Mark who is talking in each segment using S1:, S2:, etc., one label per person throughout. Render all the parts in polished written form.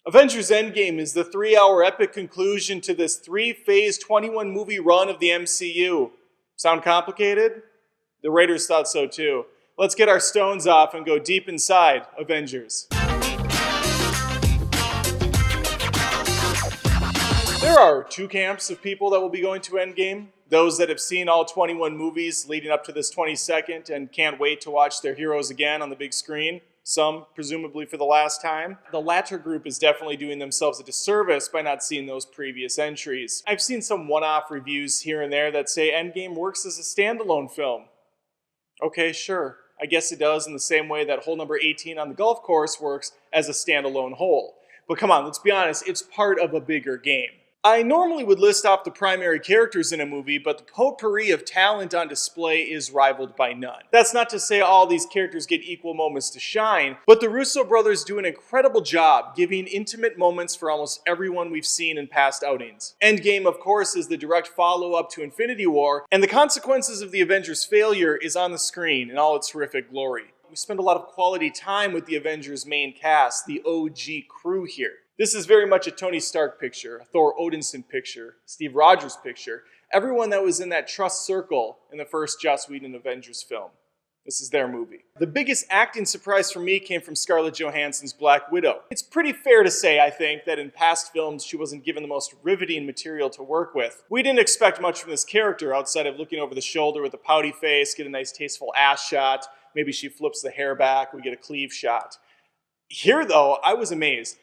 S1: Avengers Endgame is the 3-hour epic conclusion to this 3-phase 21-movie run of the MCU. Sound complicated? The writers thought so too. Let's get our stones off and go deep inside Avengers. There are two camps of people that will be going to Endgame. Those that have seen all 21 movies leading up to this 22nd and can't wait to watch their heroes again on the big screen. Some, presumably for the last time. The latter group is definitely doing themselves a disservice by not seeing those previous entries. I've seen some one-off reviews here and there that say Endgame works as a standalone film. Okay, sure. I guess it does in the same way that hole number 18 on the golf course works as a standalone hole. But come on, let's be honest, it's part of a bigger game. I normally would list off the primary characters in a movie, but the potpourri of talent on display is rivaled by none. That's not to say all these characters get equal moments to shine, but the Russo brothers do an incredible job giving intimate moments for almost everyone we've seen in past outings. Endgame, of course, is the direct follow-up to Infinity War, and the consequences of the Avengers' failure is on the screen in all its horrific glory. We spend a lot of quality time with the Avengers' main cast, the OG crew here. This is very much a Tony Stark picture, a Thor Odinson picture, Steve Rogers picture, everyone that was in that trust circle in the first Joss Whedon Avengers film. This is their movie. The biggest acting surprise for me came from Scarlett Johansson's Black Widow. It's pretty fair to say, I think, that in past films she wasn't given the most riveting material to work with. We didn't expect much from this character outside of looking over the shoulder with a pouty face, get a nice tasteful ass shot, maybe she flips the hair back, we get a cleave shot. Here though, I was amazed.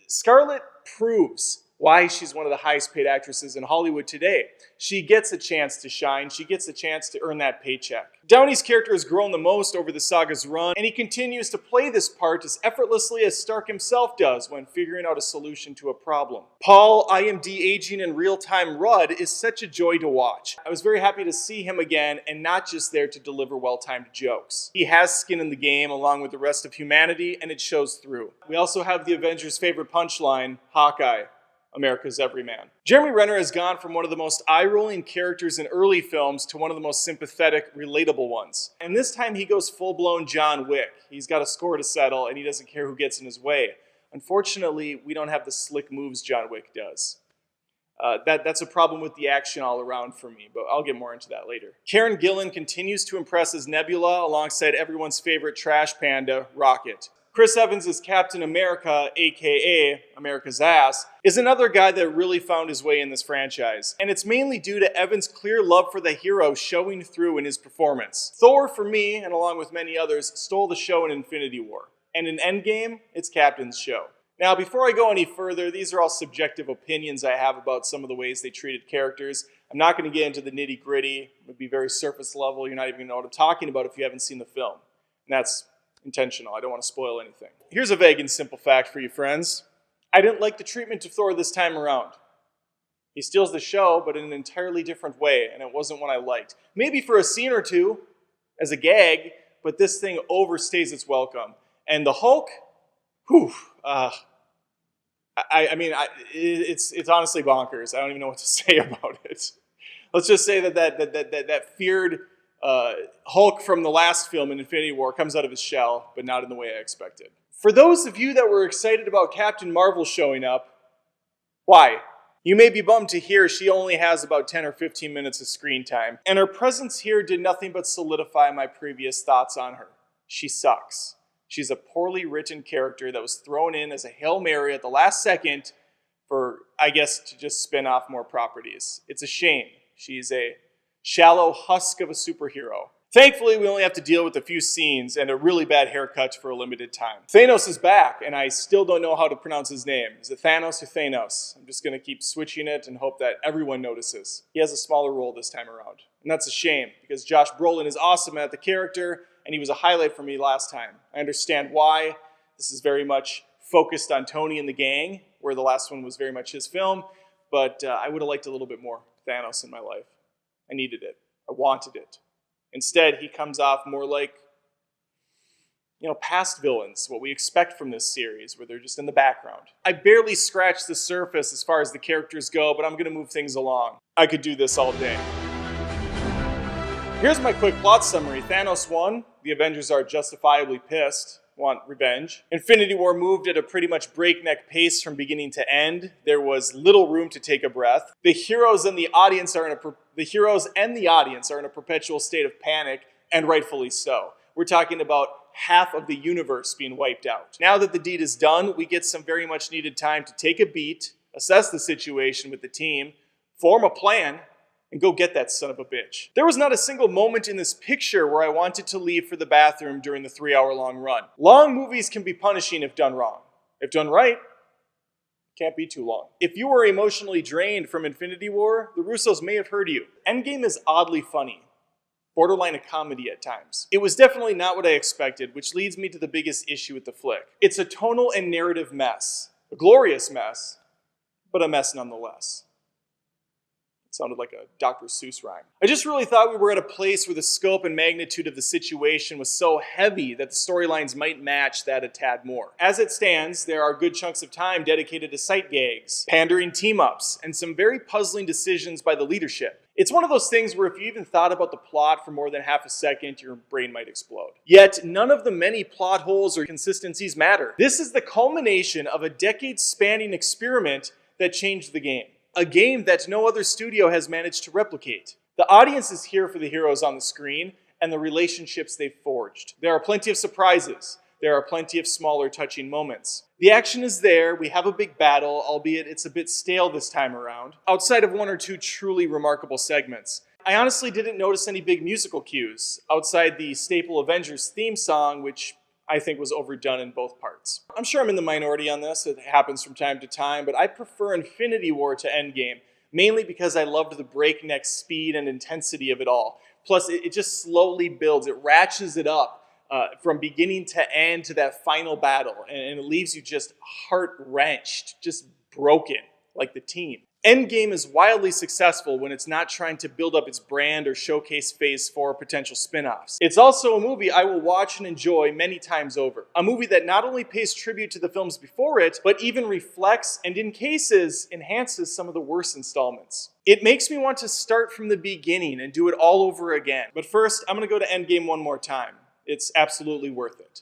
S1: Scarlett proves why she's one of the highest paid actresses in Hollywood today. She gets a chance to shine. She gets a chance to earn that paycheck. Downey's character has grown the most over the saga's run, and he continues to play this part as effortlessly as Stark himself does when figuring out a solution to a problem. Paul, IMD aging in real-time Rudd is such a joy to watch. I was very happy to see him again, and not just there to deliver well-timed jokes. He has skin in the game along with the rest of humanity, and it shows through. We also have the Avengers' favorite punchline, Hawkeye, America's everyman. Jeremy Renner has gone from one of the most eye-rolling characters in early films to one of the most sympathetic, relatable ones. And this time he goes full-blown John Wick. He's got a score to settle and he doesn't care who gets in his way. Unfortunately, we don't have the slick moves John Wick does. That's a problem with the action all around for me, but I'll get more into that later. Karen Gillan continues to impress as Nebula alongside everyone's favorite trash panda, Rocket. Chris Evans as Captain America, aka America's Ass, is another guy that really found his way in this franchise. And it's mainly due to Evans' clear love for the hero showing through in his performance. Thor, for me, and along with many others, stole the show in Infinity War. And in Endgame, it's Captain's show. Now, before I go any further, these are all subjective opinions I have about some of the ways they treated characters. I'm not going to get into the nitty-gritty. It would be very surface level. You're not even going to know what I'm talking about if you haven't seen the film. And that's intentional. I don't want to spoil anything. Here's a vague and simple fact for you friends. I didn't like the treatment of Thor this time around. He steals the show, but in an entirely different way, and it wasn't one I liked. Maybe for a scene or two, as a gag, but this thing overstays its welcome. And the Hulk, whew, it's honestly bonkers. I don't even know what to say about it. Let's just say that feared Hulk from the last film in Infinity War comes out of his shell, but not in the way I expected. For those of you that were excited about Captain Marvel showing up, why? You may be bummed to hear she only has about 10 or 15 minutes of screen time, and her presence here did nothing but solidify my previous thoughts on her. She sucks. She's a poorly written character that was thrown in as a Hail Mary at the last second for, I guess, to just spin off more properties. It's a shame. She's a shallow husk of a superhero. Thankfully, we only have to deal with a few scenes and a really bad haircut for a limited time. Thanos is back, and I still don't know how to pronounce his name. Is it Thanos or Thanos? I'm just going to keep switching it and hope that everyone notices. He has a smaller role this time around. And that's a shame, because Josh Brolin is awesome at the character, and he was a highlight for me last time. I understand why. This is very much focused on Tony and the gang, where the last one was very much his film, but I would have liked a little bit more Thanos in my life. I needed it. I wanted it. Instead, he comes off more like, past villains, what we expect from this series, where they're just in the background. I barely scratched the surface as far as the characters go, but I'm going to move things along. I could do this all day. Here's my quick plot summary. Thanos won. The Avengers are justifiably pissed. want revenge. Infinity War moved at a pretty much breakneck pace from beginning to end. There was little room to take a breath. The heroes and the audience are in a perpetual state of panic, and rightfully so. We're talking about half of the universe being wiped out. Now that the deed is done, we get some very much needed time to take a beat, assess the situation with the team, form a plan, and go get that son of a bitch. There was not a single moment in this picture where I wanted to leave for the bathroom during the 3-hour-long run. Long movies can be punishing if done wrong. If done right, can't be too long. If you were emotionally drained from Infinity War, the Russos may have heard you. Endgame is oddly funny, borderline a comedy at times. It was definitely not what I expected, which leads me to the biggest issue with the flick. It's a tonal and narrative mess. A glorious mess, but a mess nonetheless. Sounded like a Dr. Seuss rhyme. I just really thought we were at a place where the scope and magnitude of the situation was so heavy that the storylines might match that a tad more. As it stands, there are good chunks of time dedicated to sight gags, pandering team-ups, and some very puzzling decisions by the leadership. It's one of those things where if you even thought about the plot for more than half a second, your brain might explode. Yet, none of the many plot holes or consistencies matter. This is the culmination of a decade-spanning experiment that changed the game. A game that no other studio has managed to replicate. The audience is here for the heroes on the screen and the relationships they've forged. There are plenty of surprises. There are plenty of smaller touching moments. The action is there, we have a big battle, albeit it's a bit stale this time around, outside of one or two truly remarkable segments. I honestly didn't notice any big musical cues, outside the staple Avengers theme song, which I think was overdone in both parts. I'm sure I'm in the minority on this, it happens from time to time, but I prefer Infinity War to Endgame, mainly because I loved the breakneck speed and intensity of it all. Plus, it just slowly builds, it ratchets it up from beginning to end to that final battle, and it leaves you just heart-wrenched, just broken, like the team. Endgame is wildly successful when it's not trying to build up its brand or showcase Phase 4 potential spin-offs. It's also a movie I will watch and enjoy many times over. A movie that not only pays tribute to the films before it, but even reflects and in cases enhances some of the worst installments. It makes me want to start from the beginning and do it all over again. But first, I'm going to go to Endgame one more time. It's absolutely worth it.